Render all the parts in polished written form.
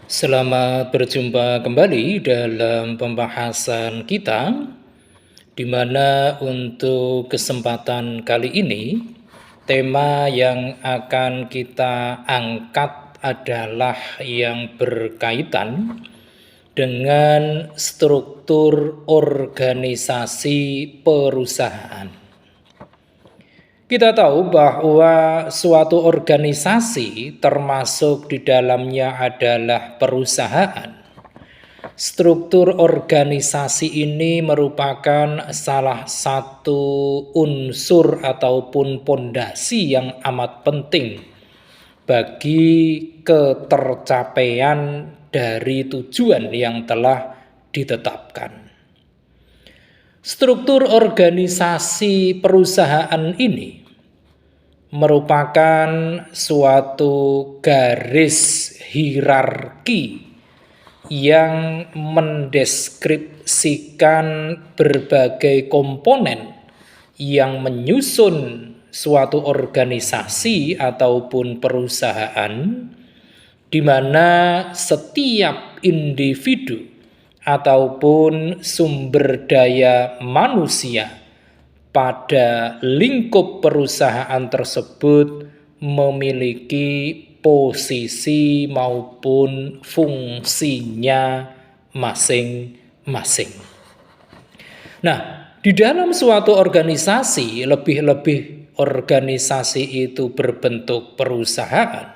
Selamat berjumpa kembali dalam pembahasan kita, di mana untuk kesempatan kali ini, tema yang akan kita angkat adalah yang berkaitan dengan struktur organisasi perusahaan. Kita tahu bahwa suatu organisasi termasuk di dalamnya adalah perusahaan. Struktur organisasi ini merupakan salah satu unsur ataupun pondasi yang amat penting bagi ketercapaian dari tujuan yang telah ditetapkan. Struktur organisasi perusahaan ini merupakan suatu garis hierarki yang mendeskripsikan berbagai komponen yang menyusun suatu organisasi ataupun perusahaan, di mana setiap individu ataupun sumber daya manusia pada lingkup perusahaan tersebut memiliki posisi maupun fungsinya masing-masing. Nah, di dalam suatu organisasi, lebih-lebih organisasi itu berbentuk perusahaan,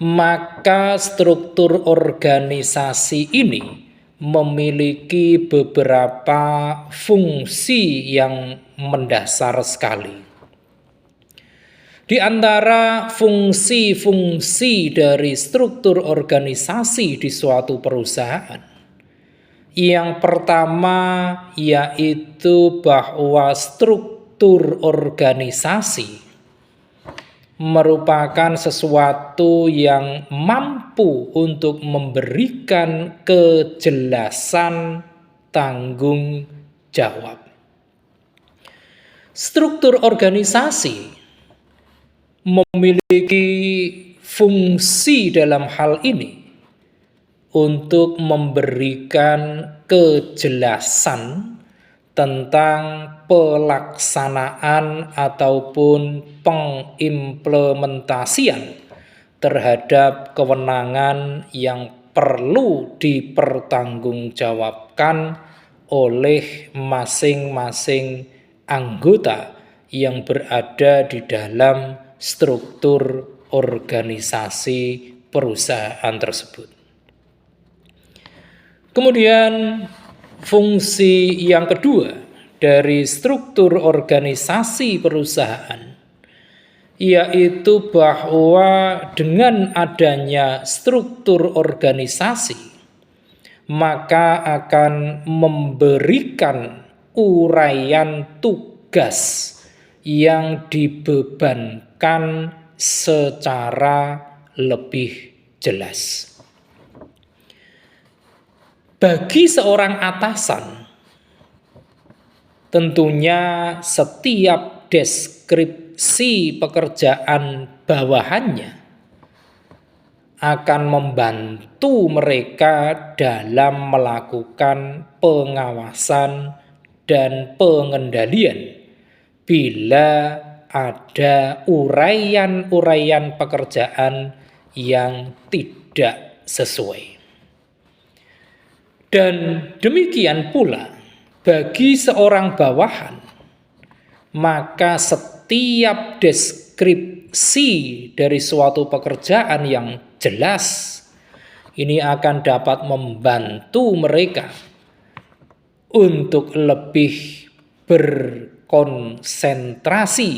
maka struktur organisasi ini memiliki beberapa fungsi yang mendasar sekali. Di antara fungsi-fungsi dari struktur organisasi di suatu perusahaan, yang pertama yaitu bahwa struktur organisasi merupakan sesuatu yang mampu untuk memberikan kejelasan tanggung jawab. Struktur organisasi memiliki fungsi dalam hal ini untuk memberikan kejelasan tentang pelaksanaan ataupun pengimplementasian terhadap kewenangan yang perlu dipertanggungjawabkan oleh masing-masing anggota yang berada di dalam struktur organisasi perusahaan tersebut. Kemudian fungsi yang kedua dari struktur organisasi perusahaan yaitu bahwa dengan adanya struktur organisasi maka akan memberikan uraian tugas yang dibebankan secara lebih jelas. Bagi seorang atasan, tentunya setiap deskripsi pekerjaan bawahannya akan membantu mereka dalam melakukan pengawasan dan pengendalian bila ada uraian-uraian pekerjaan yang tidak sesuai. Dan demikian pula bagi seorang bawahan, maka setiap deskripsi dari suatu pekerjaan yang jelas ini akan dapat membantu mereka untuk lebih berkonsentrasi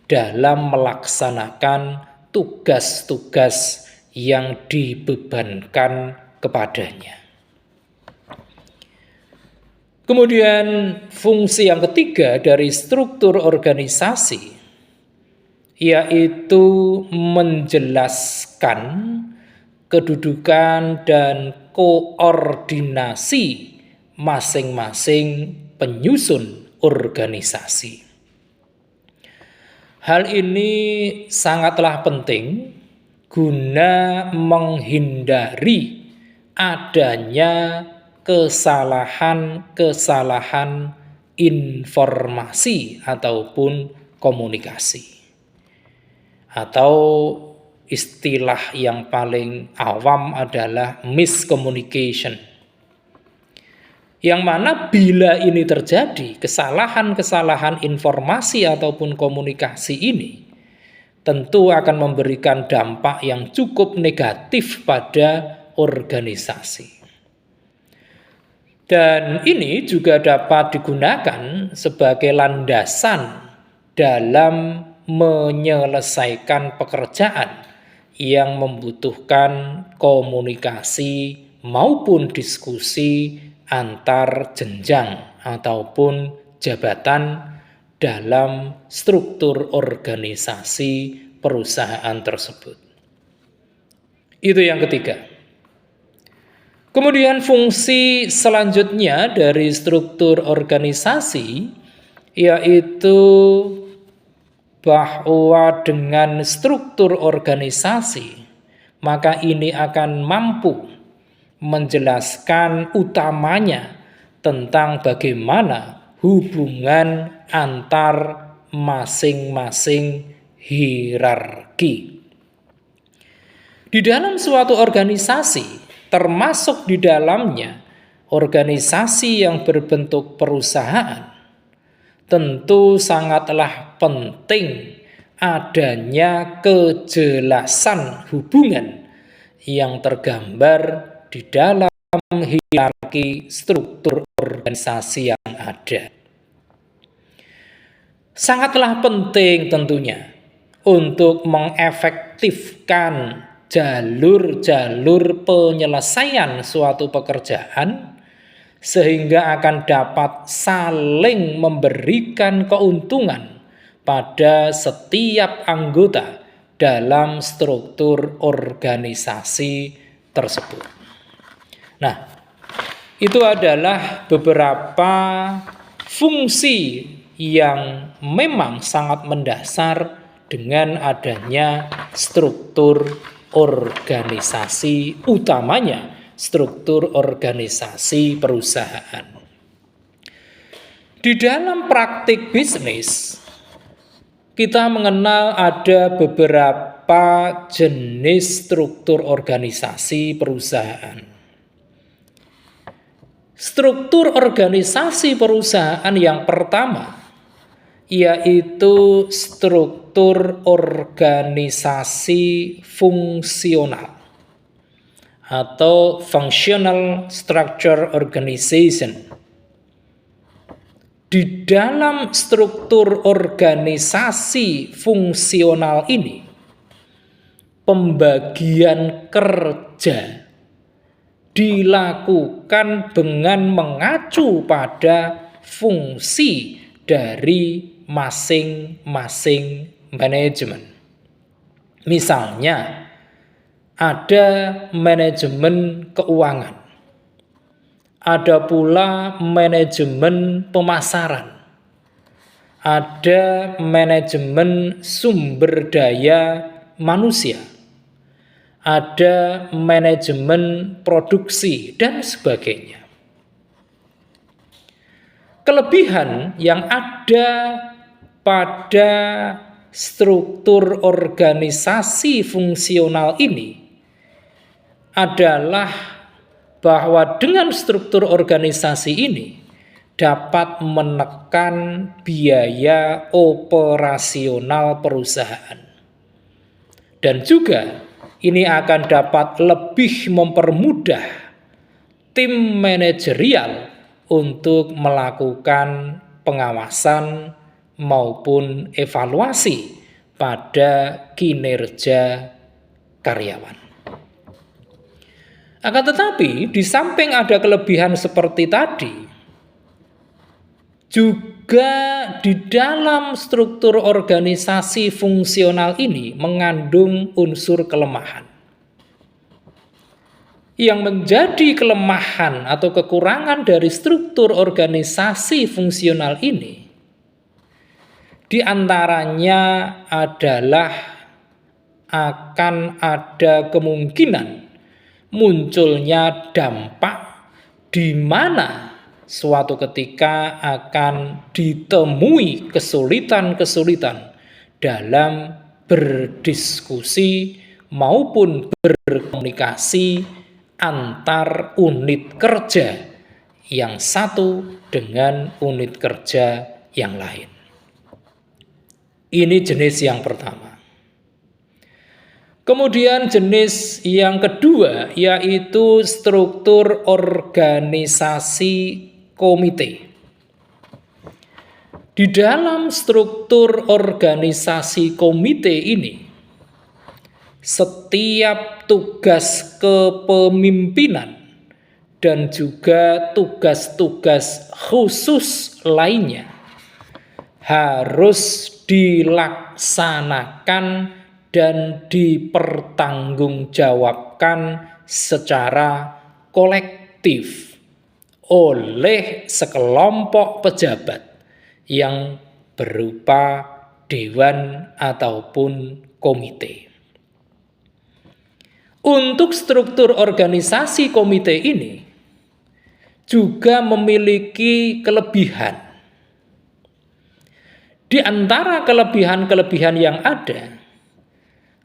dalam melaksanakan tugas-tugas yang dibebankan kepadanya. Kemudian fungsi yang ketiga dari struktur organisasi yaitu menjelaskan kedudukan dan koordinasi masing-masing penyusun organisasi. Hal ini sangatlah penting guna menghindari adanya kesalahan-kesalahan informasi ataupun komunikasi. Atau istilah yang paling awam adalah miscommunication. Yang mana bila ini terjadi, kesalahan-kesalahan informasi ataupun komunikasi ini tentu akan memberikan dampak yang cukup negatif pada organisasi. Dan ini juga dapat digunakan sebagai landasan dalam menyelesaikan pekerjaan yang membutuhkan komunikasi maupun diskusi antar jenjang ataupun jabatan dalam struktur organisasi perusahaan tersebut. Itu yang ketiga. Kemudian fungsi selanjutnya dari struktur organisasi yaitu bahwa dengan struktur organisasi maka ini akan mampu menjelaskan utamanya tentang bagaimana hubungan antar masing-masing hierarki. Di dalam suatu organisasi, termasuk di dalamnya organisasi yang berbentuk perusahaan, tentu sangatlah penting adanya kejelasan hubungan yang tergambar di dalam hierarki struktur organisasi yang ada. Sangatlah penting tentunya untuk mengefektifkan jalur-jalur penyelesaian suatu pekerjaan sehingga akan dapat saling memberikan keuntungan pada setiap anggota dalam struktur organisasi tersebut. Nah, itu adalah beberapa fungsi yang memang sangat mendasar dengan adanya struktur organisasi, utamanya struktur organisasi perusahaan. Di dalam praktik bisnis, kita mengenal ada beberapa jenis struktur organisasi perusahaan. Struktur organisasi perusahaan yang pertama yaitu struktur organisasi fungsional atau functional structure organization. Di dalam struktur organisasi fungsional ini, pembagian kerja dilakukan dengan mengacu pada fungsi dari masing-masing manajemen. Misalnya, ada manajemen keuangan, ada pula manajemen pemasaran, ada manajemen sumber daya manusia, ada manajemen produksi, dan sebagainya. Kelebihan yang ada pada struktur organisasi fungsional ini adalah bahwa dengan struktur organisasi ini dapat menekan biaya operasional perusahaan. Dan juga ini akan dapat lebih mempermudah tim manajerial untuk melakukan pengawasan maupun evaluasi pada kinerja karyawan. Akan tetapi, di samping ada kelebihan seperti tadi, juga di dalam struktur organisasi fungsional ini mengandung unsur kelemahan. Yang menjadi kelemahan atau kekurangan dari struktur organisasi fungsional ini, di antaranya adalah akan ada kemungkinan munculnya dampak di mana suatu ketika akan ditemui kesulitan-kesulitan dalam berdiskusi maupun berkomunikasi antar unit kerja yang satu dengan unit kerja yang lain. Ini jenis yang pertama. Kemudian jenis yang kedua yaitu struktur organisasi komite. Di dalam struktur organisasi komite ini, setiap tugas kepemimpinan dan juga tugas-tugas khusus lainnya harus dilaksanakan dan dipertanggungjawabkan secara kolektif oleh sekelompok pejabat yang berupa dewan ataupun komite. Untuk struktur organisasi komite ini juga memiliki kelebihan. Di antara kelebihan-kelebihan yang ada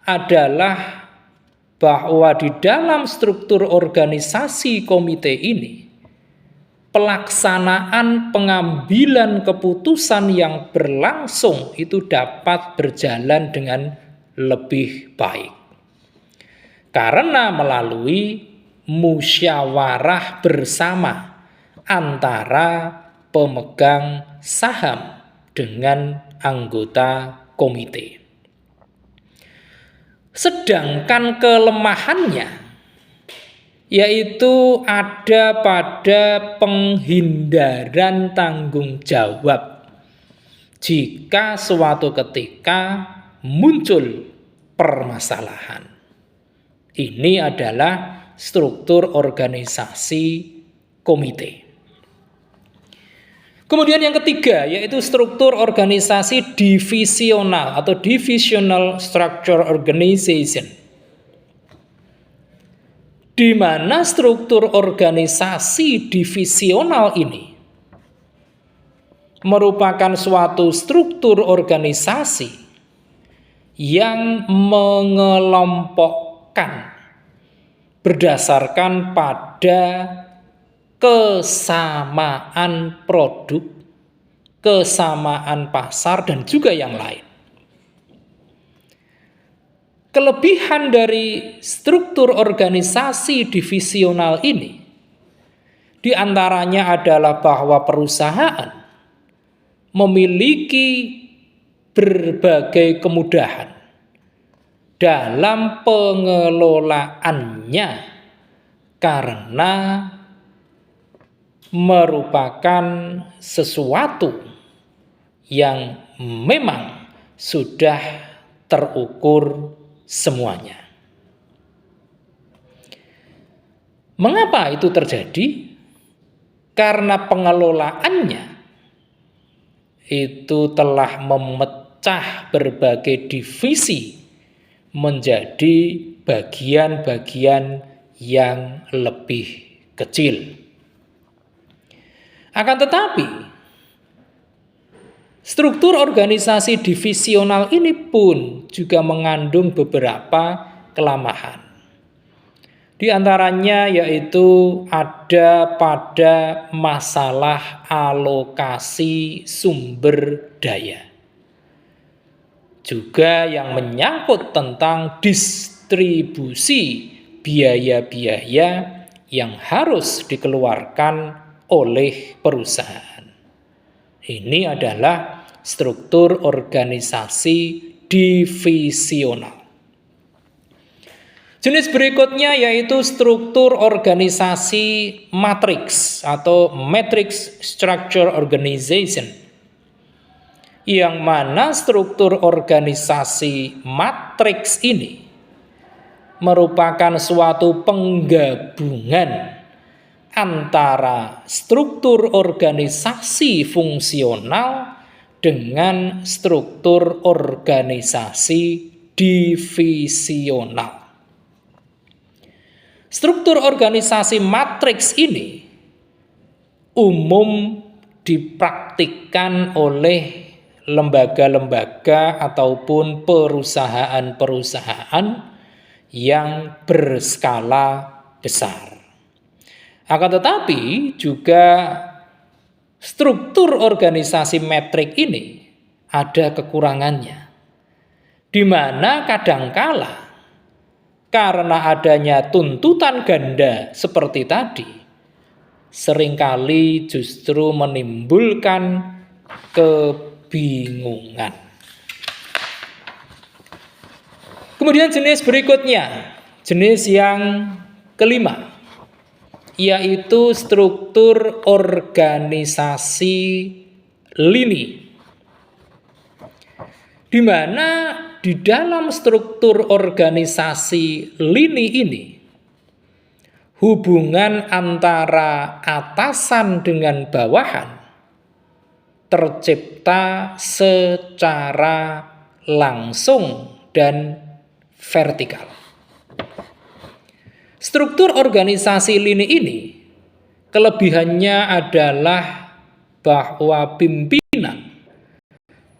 adalah bahwa di dalam struktur organisasi komite ini, pelaksanaan pengambilan keputusan yang berlangsung itu dapat berjalan dengan lebih baik. Karena melalui musyawarah bersama antara pemegang saham dengan anggota komite. Sedangkan kelemahannya yaitu ada pada penghindaran tanggung jawab jika suatu ketika muncul permasalahan. Ini adalah struktur organisasi komite. Kemudian yang ketiga yaitu struktur organisasi divisional atau divisional structure organization, di mana struktur organisasi divisional ini merupakan suatu struktur organisasi yang mengelompokkan berdasarkan pada kesamaan produk, kesamaan pasar, dan juga yang lain. Kelebihan dari struktur organisasi divisional ini diantaranya adalah bahwa perusahaan memiliki berbagai kemudahan dalam pengelolaannya karena merupakan sesuatu yang memang sudah terukur semuanya. Mengapa itu terjadi? Karena pengelolaannya itu telah memecah berbagai divisi menjadi bagian-bagian yang lebih kecil. Akan tetapi, struktur organisasi divisional ini pun juga mengandung beberapa kelemahan. Di antaranya yaitu ada pada masalah alokasi sumber daya. Juga yang menyangkut tentang distribusi biaya-biaya yang harus dikeluarkan oleh perusahaan. Ini adalah struktur organisasi divisional. Jenis berikutnya yaitu struktur organisasi matriks atau matrix structure organization, yang mana struktur organisasi matriks ini merupakan suatu penggabungan antara struktur organisasi fungsional dengan struktur organisasi divisional. Struktur organisasi matriks ini umum dipraktikkan oleh lembaga-lembaga ataupun perusahaan-perusahaan yang berskala besar. Akan tetapi juga struktur organisasi metrik ini ada kekurangannya, di mana kadangkala karena adanya tuntutan ganda seperti tadi, seringkali justru menimbulkan kebingungan. Kemudian jenis berikutnya, jenis yang kelima, yaitu struktur organisasi lini. Di mana di dalam struktur organisasi lini ini, hubungan antara atasan dengan bawahan tercipta secara langsung dan vertikal. Struktur organisasi lini ini kelebihannya adalah bahwa pimpinan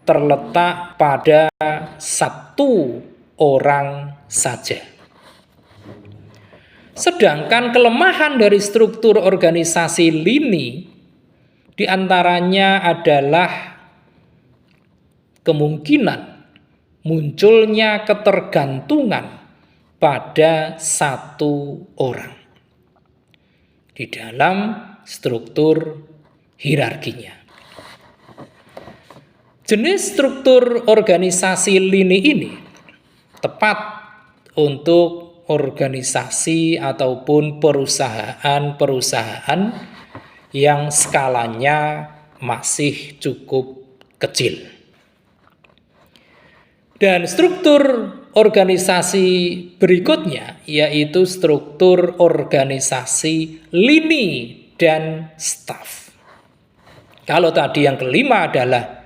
terletak pada satu orang saja. Sedangkan kelemahan dari struktur organisasi lini diantaranya adalah kemungkinan munculnya ketergantungan pada satu orang di dalam struktur hierarkinya. Jenis struktur organisasi lini ini tepat untuk organisasi ataupun perusahaan-perusahaan yang skalanya masih cukup kecil. Dan struktur organisasi berikutnya yaitu struktur organisasi lini dan staf. Kalau tadi yang kelima adalah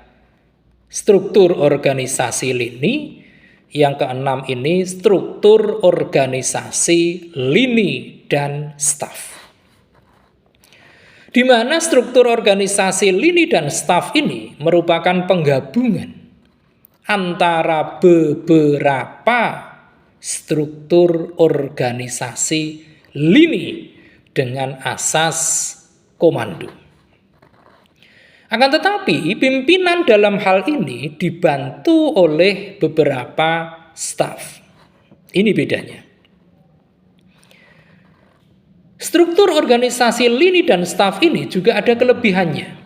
struktur organisasi lini, yang keenam ini struktur organisasi lini dan staf. Di mana struktur organisasi lini dan staf ini merupakan penggabungan antara beberapa struktur organisasi lini dengan asas komando. Akan tetapi pimpinan dalam hal ini dibantu oleh beberapa staf. Ini bedanya. Struktur organisasi lini dan staf ini juga ada kelebihannya,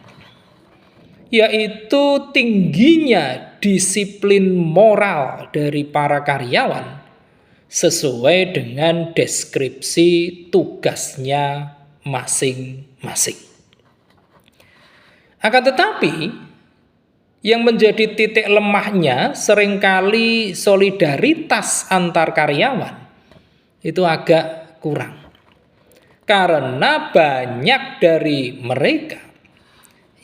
yaitu tingginya disiplin moral dari para karyawan sesuai dengan deskripsi tugasnya masing-masing. Akan tetapi yang menjadi titik lemahnya seringkali solidaritas antar karyawan itu agak kurang. Karena banyak dari mereka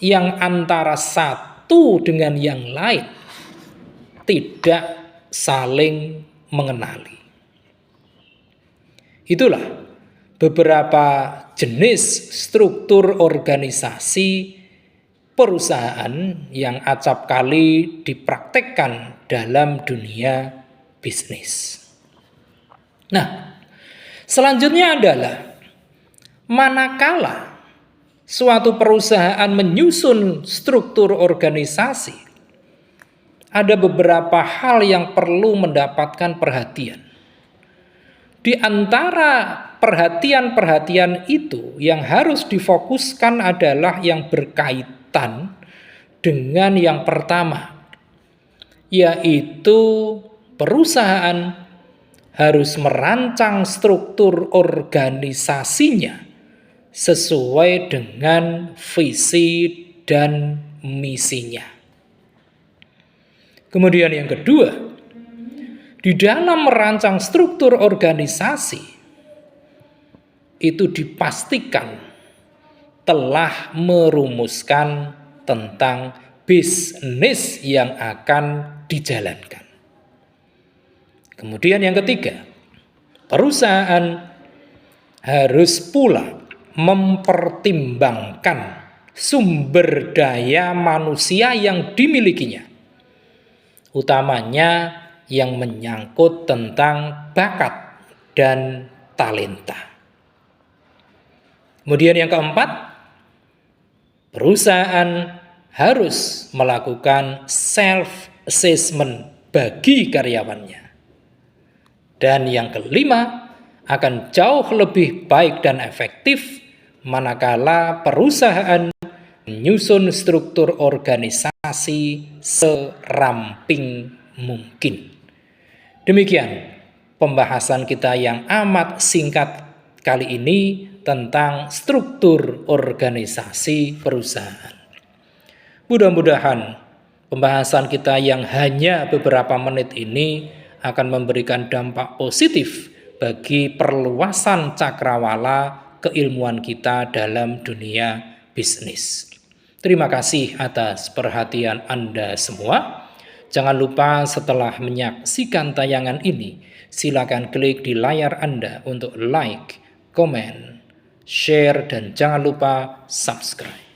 yang antara satu dengan yang lain tidak saling mengenali. Itulah beberapa jenis struktur organisasi perusahaan yang acap kali dipraktekkan dalam dunia bisnis. Nah, selanjutnya adalah manakala suatu perusahaan menyusun struktur organisasi, ada beberapa hal yang perlu mendapatkan perhatian. Di antara perhatian-perhatian itu yang harus difokuskan adalah yang berkaitan dengan yang pertama, yaitu perusahaan harus merancang struktur organisasinya sesuai dengan visi dan misinya. Kemudian yang kedua, di dalam merancang struktur organisasi itu dipastikan telah merumuskan tentang bisnis yang akan dijalankan. Kemudian yang ketiga, perusahaan harus pula mempertimbangkan sumber daya manusia yang dimilikinya, utamanya yang menyangkut tentang bakat dan talenta. Kemudian yang keempat, perusahaan harus melakukan self-assessment bagi karyawannya. Dan yang kelima, akan jauh lebih baik dan efektif manakala perusahaan menyusun struktur organisasi seramping mungkin. Demikian pembahasan kita yang amat singkat kali ini tentang struktur organisasi perusahaan. Mudah-mudahan pembahasan kita yang hanya beberapa menit ini akan memberikan dampak positif bagi perluasan cakrawala keilmuan kita dalam dunia bisnis. Terima kasih atas perhatian Anda semua. Jangan lupa setelah menyaksikan tayangan ini, silakan klik di layar Anda untuk like, komen, share, dan jangan lupa subscribe.